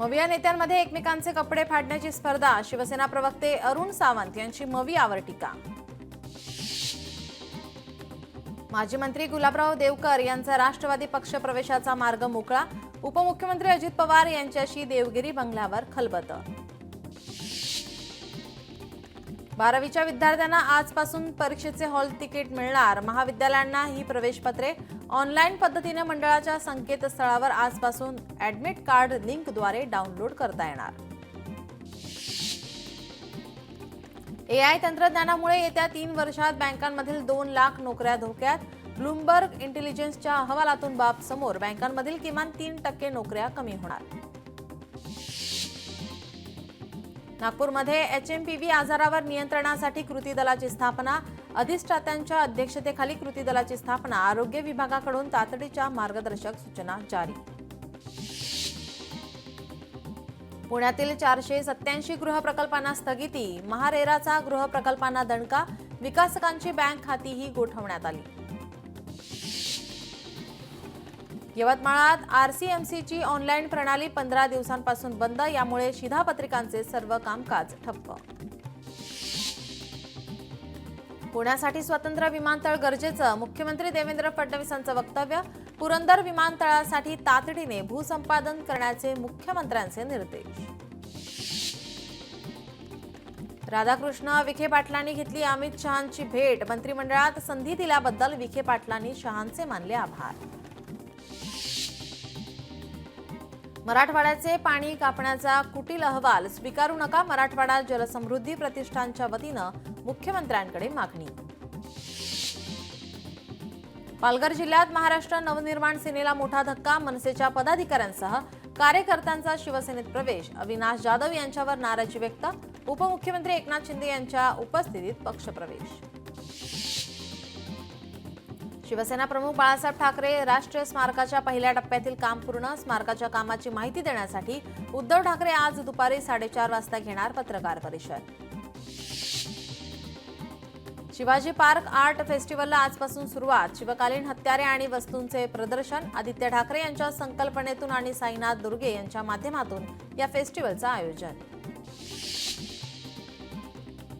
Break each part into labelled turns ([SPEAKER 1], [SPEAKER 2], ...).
[SPEAKER 1] मविया नेत्यांमध्ये एकमेकांचे कपडे फाडण्याची स्पर्धा, शिवसेना प्रवक्ते अरुण सावंत यांची मवियावर टीका। माजी मंत्री गुलाबराव देवकर यांचा राष्ट्रवादी पक्ष प्रवेशाचा मार्ग मोकळा, उपमुख्यमंत्री अजित पवार यांच्याशी देवगिरी बंगल्यावर खलबत। 12वीच्या विद्यार्थ्यांना आजपासून परीक्षेचे हॉल तिकीट मिळणार, महाविद्यालयांना ही प्रवेशपत्रे ऑनलाईन पद्धतीने मंडळाच्या संकेतस्थळावर आजपासून ॲडमिट कार्ड लिंकद्वारे डाउनलोड करता येणार। एआय तंत्रज्ञानामुळे येत्या 3 वर्षात बँकांमधील 2 लाख नोकऱ्या धोक्यात, ब्लूमबर्ग इंटेलिजन्सच्या अहवालातून बाब समोर, बँकांमधील किमान 3% नोकऱ्या कमी होणार। नागपूरमध्ये एचएमपीव्ही आजारावर नियंत्रणासाठी कृती दलाची स्थापना, अधिष्ठात्यांच्या अध्यक्षतेखाली कृती दलाची स्थापना, आरोग्य विभागाकडून तातडीच्या मार्गदर्शक सूचना जारी। पुण्यातील 487 गृहप्रकल्पांना स्थगिती, महारेराचा गृहप्रकल्पांना दणका, विकासकांची बँक खातीही गोठवण्यात आली। यवतमाळात आरसीएमसीची ऑनलाईन प्रणाली 15 दिवसांपासून बंद, यामुळे शिधापत्रिकांचे सर्व कामकाज ठप्प। पुण्यासाठी स्वतंत्र विमानतळ गरजेचं, मुख्यमंत्री देवेंद्र फडणवीसांचं वक्तव्य, पुरंदर विमानतळासाठी तातडीने भूसंपादन करण्याचे मुख्यमंत्र्यांचे निर्देश। राधाकृष्ण विखे पाटलांनी घेतली अमित शहांची भेट, मंत्रिमंडळात संधी दिल्याबद्दल विखे पाटलांनी शहांचे मानले आभार। मराठवाड्याचे पाणी कापण्याचा कुटील अहवाल स्वीकारू नका, मराठवाडा जलसमृद्धी प्रतिष्ठानच्या वतीनं मुख्यमंत्र्यांकडे मागणी। पालघर जिल्ह्यात महाराष्ट्र नवनिर्माण सेनेला मोठा धक्का, मनसेच्या पदाधिकाऱ्यांसह कार्यकर्त्यांचा शिवसेनेत प्रवेश, अविनाश जाधव यांच्यावर नाराजी व्यक्त, उपमुख्यमंत्री एकनाथ शिंदे यांच्या उपस्थितीत पक्षप्रवेश। शिवसेना प्रमुख बाळासाहेब ठाकरे राष्ट्रीय स्मारकाच्या पहिल्या टप्प्यातील काम पूर्ण, स्मारकाच्या कामाची माहिती देण्यासाठी उद्धव ठाकरे आज दुपारी 4:30 वाजता घेणार पत्रकार परिषद। शिवाजी पार्क आर्ट फेस्टिव्हलला आजपासून सुरुवात, शिवकालीन हत्यारे आणि वस्तूंचे प्रदर्शन, आदित्य ठाकरे यांच्या संकल्पनेतून आणि साईनाथ दुर्गे यांच्या माध्यमातून या फेस्टिव्हलचं आयोजन।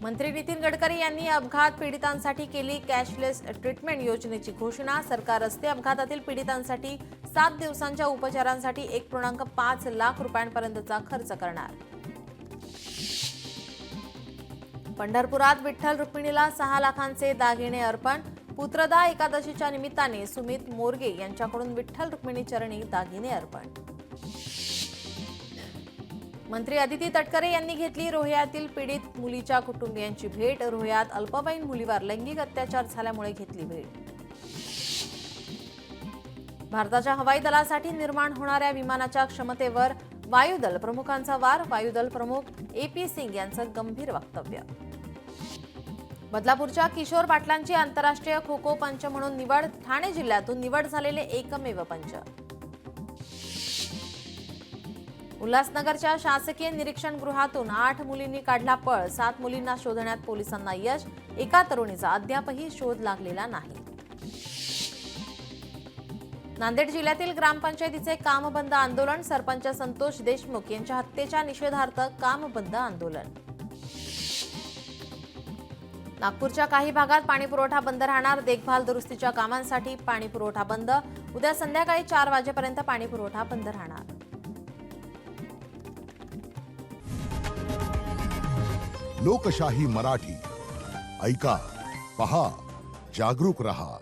[SPEAKER 1] मंत्री नितीन गडकरी यांनी अपघात पीडितांसाठी केली कॅशलेस ट्रीटमेंट योजनेची घोषणा, सरकार रस्ते अपघातातील पीडितांसाठी 7 दिवसांच्या उपचारांसाठी 1.5 लाख रुपयांपर्यंतचा खर्च करणार। पंढरपुरात विठ्ठल रुक्मिणीला 6 लाखांचे दागिने अर्पण, पुत्रदा एकादशीच्या निमित्ताने सुमित मोरगे यांच्याकडून विठ्ठल रुक्मिणी चरणी दागिने अर्पण। मंत्री अदिती तटकरे यांनी घेतली रोह्यातील पीडित मुलीच्या कुटुंबियांची भेट, रोह्यात अल्पवयीन मुलीवर लैंगिक अत्याचार झाल्यामुळे घेतली भेट। भारताच्या हवाई दलासाठी निर्माण होणाऱ्या विमानाच्या क्षमतेवर वायुदल प्रमुखांचा वार, वायुदल प्रमुख AP सिंग यांचं गंभीर वक्तव्य। बदलापूरच्या किशोर पाटलांची आंतरराष्ट्रीय खो खो पंच म्हणून निवड, ठाणे जिल्ह्यातून निवड झालेले एकमेव पंच। उल्हासनगरच्या शासकीय निरीक्षण गृहातून 8 मुलींनी काढला पळ, 7 मुलींना शोधण्यात पोलिसांना यश, एका तरुणीचा अद्यापही शोध लागलेला नाही। नांदेड जिल्ह्यातील ग्रामपंचायतीचे कामबंद आंदोलन, सरपंच संतोष देशमुख यांच्या हत्येच्या निषेधार्थ कामबंद आंदोलन। नागपूरच्या काही भागात पाणीपुरवठा बंद राहणार, देखभाल दुरुस्तीच्या कामांसाठी पाणीपुरवठा बंद, उद्या संध्याकाळी 4 वाजेपर्यंत पाणीपुरवठा बंद राहणार।
[SPEAKER 2] लोकशाही मराठी ऐका, पहा, जागरूक रहा।